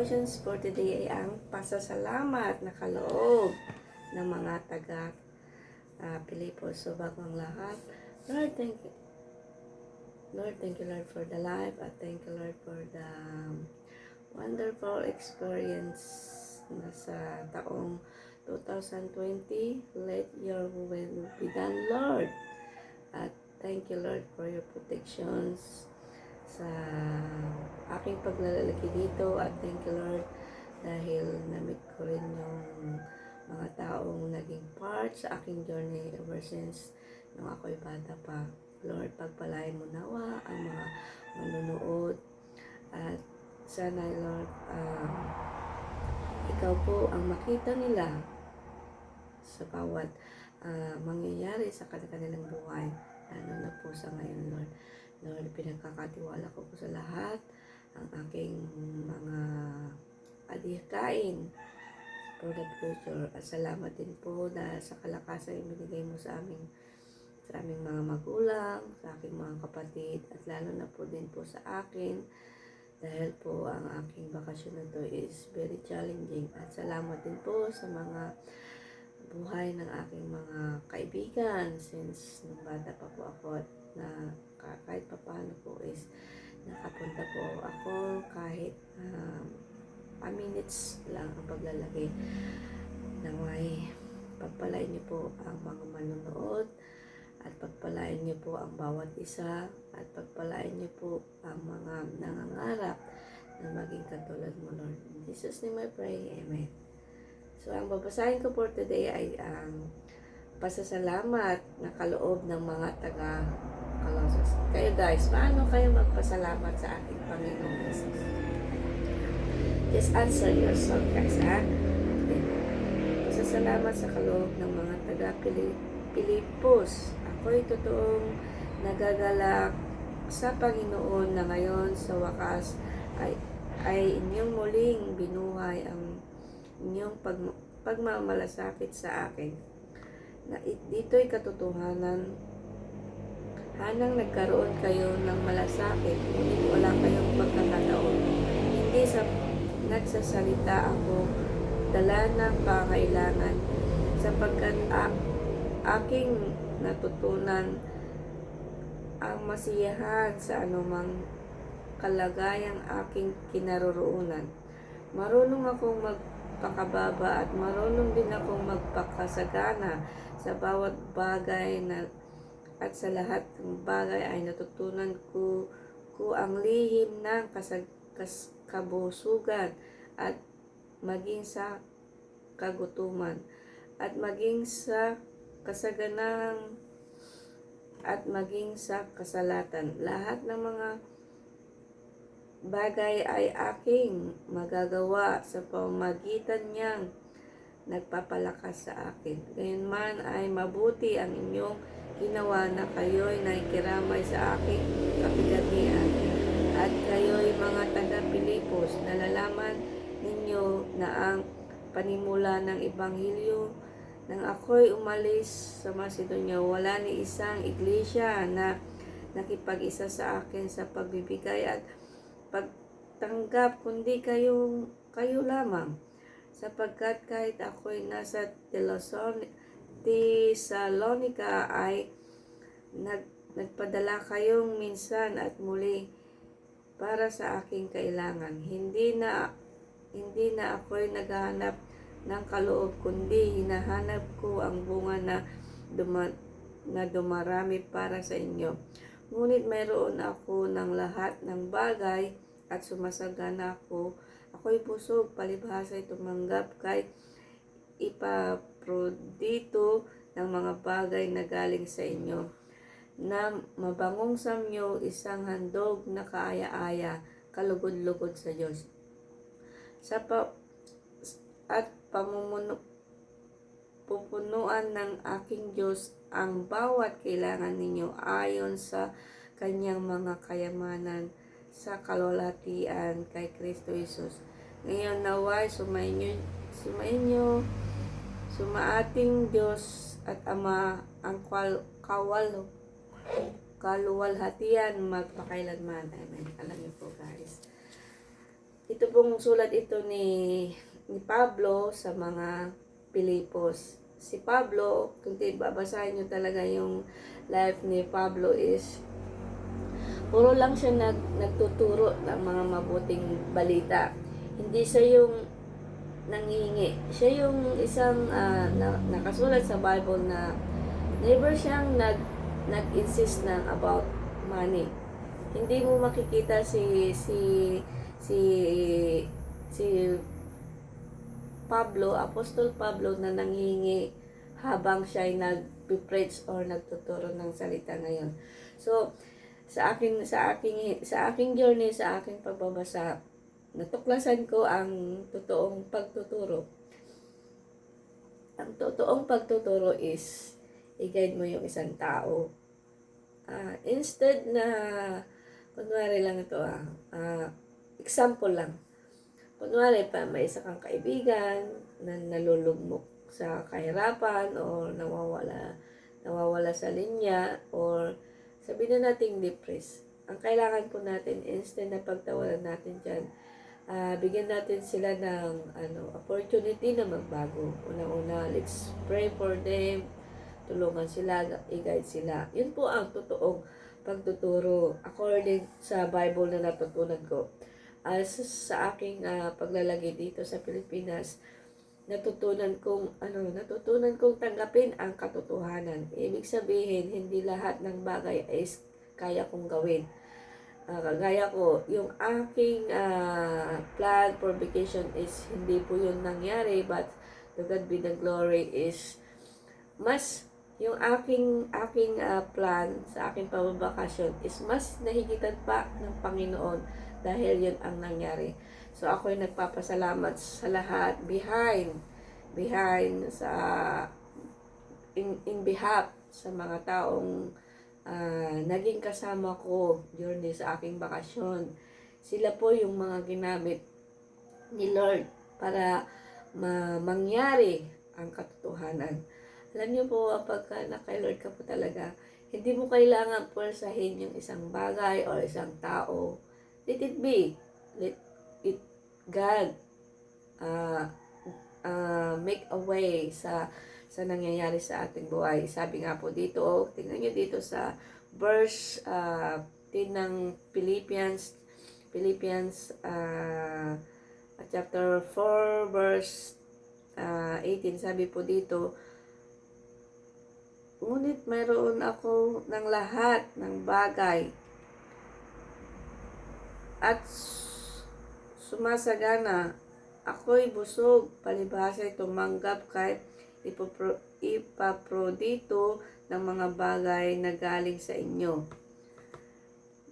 devotions for today ay ang pasasalamat na kaloob ng mga taga Pilipos. So bago ang lahat, Lord, thank you. Lord, thank you, Lord, for the life. At thank you, Lord, for the wonderful experience na sa taong 2020. Let your will be done, Lord. At thank you, Lord, for your protections sa aking paglalaki dito. At thank you, Lord, dahil na-meet ko rin yung mga taong naging part sa aking journey ever since nung ako'y bata pa. Lord, pagpalain mo nawa ang mga manunood. At sana, Lord, ikaw po ang makita nila sa bawat mangyayari sa kanilang buhay. Lalo na po sa ngayon, Lord. Lord, pinagkakatiwala ko po sa lahat ang aking mga adhikain for the future. At salamat din po dahil sa kalakasan yung binigay mo sa aming mga magulang, sa aking mga kapatid, at lalo na po din po sa akin dahil po ang aking bakasyon na to is very challenging. At salamat din po sa mga buhay ng aking mga kaibigan since nung bata pa po ako at na kahit paano po is nakapunta po ako kahit a minutes lang ang paglalagay na may pagpalain niyo po ang mga manonood at pagpalain niyo po ang bawat isa at pagpalain niyo po ang mga nangangarap na maging katulad mo, Lord. In Jesus' name I pray. Amen. So, ang babasahin ko for today ay ang pasasalamat na kaloob ng mga taga-Colossus. Kayo guys, paano kayo magpasalamat sa ating Panginoong Jesus? Just answer yourself guys, ha? Pasasalamat sa kaloob ng mga taga-Pilipos. Ako'y totoong nagagalak sa Panginoon na ngayon sa wakas ay inyong muling binuhay ang inyong pagmamalasakit sa akin. Na dito'y katotohanan. Hanang nagkaroon kayo ng malasakit, ngunit wala kayong pagkakataon. Hindi sa nagsasalita ako dala ng pangailangan sapagkat aking natutunan ang masiyahan sa anumang kalagayang aking kinaroroonan. Marunong akong magpakababa at marunong din akong magpakasagana sa bawat bagay at sa lahat ng bagay ay natutunan ko ang lihim ng kabusugan at maging sa kagutuman at maging sa kasaganang at maging sa kasalatan. Lahat ng mga bagay ay aking magagawa sa pamamagitan niyang nagpapalakas sa akin. Gayunman ay mabuti ang inyong ginawa na kayo'y nakikiramay sa aking kapigatian. At kayo'y mga taga-Pilipos, nalalaman ninyo na ang panimula ng Ebanghelyo nang ako'y umalis sa Macedonia, wala ni isang iglesia na nakipag-isa sa akin sa pagbibigay at pagtanggap, kundi kayo lamang. Sapagkat kahit ako'y nasa Thessalonica ay nagpadala kayong minsan at muli para sa aking kailangan. Hindi na ako'y naghahanap ng kaloob, kundi hinahanap ko ang bunga na dumarami para sa inyo. Ngunit mayroon ako ng lahat ng bagay at sumasagana ako'y busog, palibhasa'y tumanggap kay Epaprodito ng mga bagay na galing sa inyo, na mabangong samyo, isang handog na kaaya-aya, kalugod-lugod sa Diyos. At pupunuan ng aking Diyos ang bawat kailangan ninyo ayon sa kanyang mga kayamanan sa kalwalhatian kay Kristo Jesus. Ngayon naway sumaating Diyos at Ama ang kaluwalhatian magpakailanman. Amen. Alam niyo po guys, ito pong sulat ito ni Pablo sa mga Pilipos. Si Pablo, kung babasahin nyo talaga yung life ni Pablo is puro lang siya nagtuturo ng mga mabuting balita. Hindi siya yung nanghihingi. Siya yung isang nakasulat sa Bible na never siyang nag-insist ng about money. Hindi mo makikita si si Pablo, Apostol Pablo na nanghihingi habang siya ay nag-preach or nagtuturo ng salita ngayon. So, sa aking journey, sa aking pagbabasa, natuklasan ko ang totoong pagtuturo. Ang totoong pagtuturo is i-guide mo yung isang tao. Instead na, kunwari lang ito, example lang. Kunwari pa, may isa kang kaibigan na nalulugmok sa kahirapan o nawawala sa linya or sabihin na natin depressed. Ang kailangan po natin, instead na pagtawanan natin dyan, bigyan natin sila ng opportunity na magbago. Una-una, let's pray for them, tulungan sila, i-guide sila. Yun po ang totoong pagtuturo according sa Bible na natutunan ko. Sa aking paglalagay dito sa Pilipinas, natutunan kong tanggapin ang katotohanan. Ibig sabihin, hindi lahat ng bagay ay kaya kong gawin. Kagaya ko, yung aking plan for vacation is hindi po yun nangyari, but to God be the glory is mas yung aking plan sa aking pababakasyon is mas nahigitan pa ng Panginoon dahil yun ang nangyari. So ako ay nagpapasalamat sa lahat behind sa in behalf sa mga taong naging kasama ko journey sa aking bakasyon. Sila po yung mga ginamit ni Lord para mangyari ang katotohanan. Alam niyo po, pagka kay Lord ka po talaga, hindi mo kailangan pwersahin yung isang bagay o isang tao. Let it be. Let it God make a way sa nangyayari sa ating buhay. Sabi nga po dito, tingnan nyo dito sa verse 10 ng Philippians chapter 4 verse 18, sabi po dito, ngunit mayroon ako ng lahat ng bagay at sumasagana. Ako'y busog, palibhasa'y tumanggap kahit ipaprodito ng mga bagay na galing sa inyo.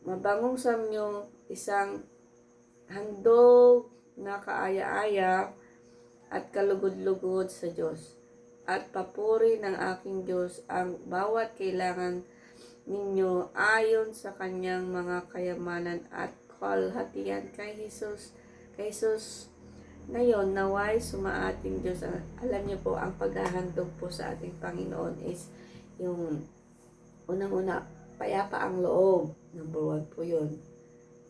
Mabangong samyo, isang handog na kaaya-aya at kalugod-lugod sa Diyos. At papuri ng aking Diyos ang bawat kailangan ninyo ayon sa kanyang mga kayamanan at kalhatian kay Jesus. Ngayon, naway sumaating Diyos. Alam niyo po, ang paghahandog po sa ating Panginoon is yung unang-una, payapa ang loob. Number 1 po yun.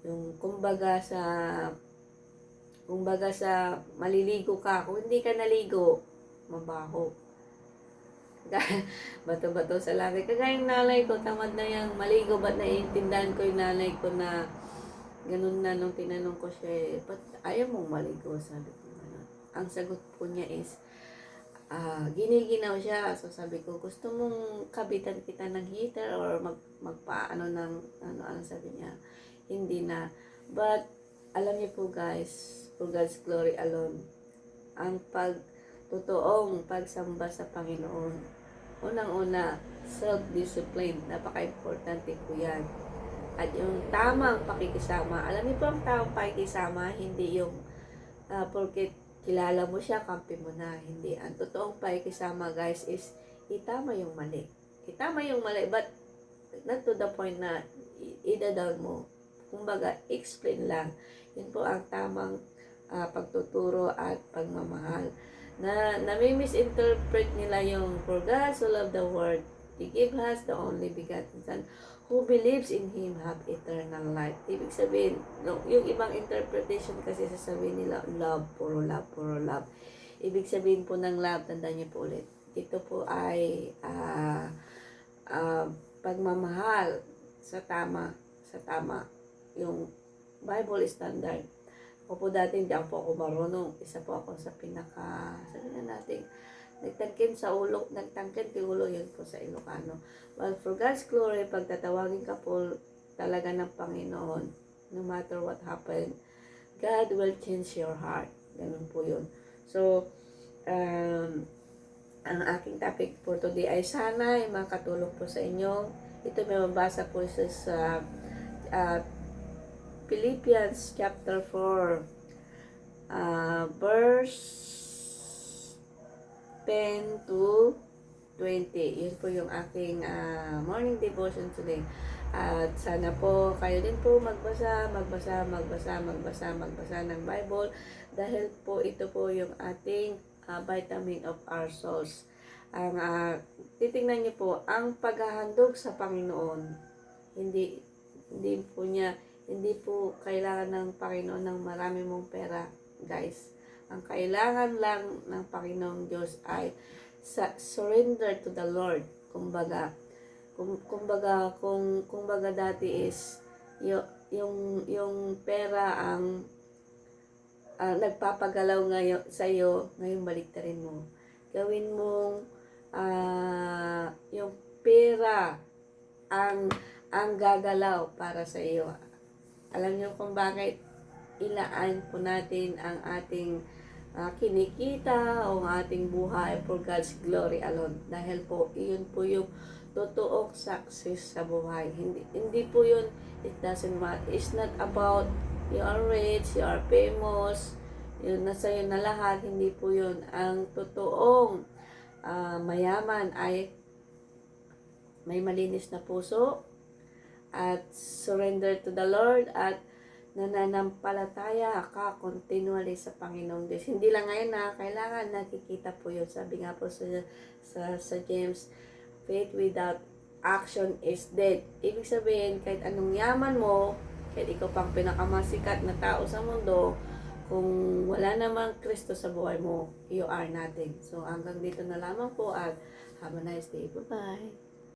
Yung kumbaga sa maliligo ka. Kung hindi ka naligo, mabaho. Bato-bato sa langit. Kagaya yung nanay ko, tamad na yung maligo. Ba't naiintindahan ko yung nanay ko na ganun na nung tinanong ko siya, ba't ayaw mong maligo? Sabi ko, ang sagot po niya is, giniginaw siya. So sabi ko, gusto mong kabitan kita ng heater or magpaano ng ano sabi niya. Hindi na. But, alam niyo po guys, for God's glory alone, ang totoong pagsamba sa Panginoon, unang-una, self-discipline. Napaka-importante po yan. At yung tamang pakikisama. Alam niyo po, ang tamang pakikisama, hindi yung porket kilala mo siya, kampi mo na. Hindi. Ang totoong pakikisama, guys, is itama yung mali. Itama yung mali, but not to the point na ida-down mo. Kumbaga, explain lang. Yun po ang tamang pagtuturo at pagmamahal. Na may misinterpret nila yung for God so love the world. He gave us the only begotten Son. Who believes in Him have eternal life. Ibig sabihin, yung ibang interpretation kasi sasabihin nila, love, puro love, puro love. Ibig sabihin po ng love, tandaan niyo po ulit, ito po ay pagmamahal sa tama, yung Bible standard. Ako po dati, hindi ako marunong. Isa po ako sa sabi na natin, nagtangkin sa ulo, yun po sa Ilocano. Well, for God's glory, pag tatawagin ka po talaga ng Panginoon, no matter what happened, God will change your heart. Ganun po yun. So, ang aking topic for today ay sana ay makatulong po sa inyo. Ito may mabasa po sa Philippians chapter 4, verse 10 to 20. Yun po yung aking morning devotion today. At sana po kayo din po magbasa ng Bible dahil po ito po yung ating vitamin of our souls. Ang titingnan niyo po, ang paghahandog sa Panginoon, hindi po kailangan ng Panginoon ng marami mong pera, guys. Ang kailangan lang ng Panginoong Diyos ay surrender to the Lord. Kumbaga dati is yung pera ang nagpapagalaw ngayon sa iyo, ngayon baliktarin mo. Gawin mong yung pera ang gagalaw para sa iyo. Alam niyo kung bakit ilaan po natin ang ating kinikita o ang ating buhay for God's glory alone. Dahil po, iyon po yung totoong success sa buhay. Hindi po yun, it doesn't matter. It's not about you are rich, you are famous, yun nasa yun na lahat. Hindi po yun. Ang totoong mayaman ay may malinis na puso at surrender to the Lord at nananampalataya ka continually sa Panginoong Diyos. Hindi lang ngayon na kailangan nakikita po yun. Sabi nga po sa James, faith without action is dead. Ibig sabihin, kahit anong yaman mo, kahit ikaw pang pinakamasikat na tao sa mundo, kung wala namang Kristo sa buhay mo, you are nothing. So hanggang dito na lamang po at have a nice day. Bye-bye.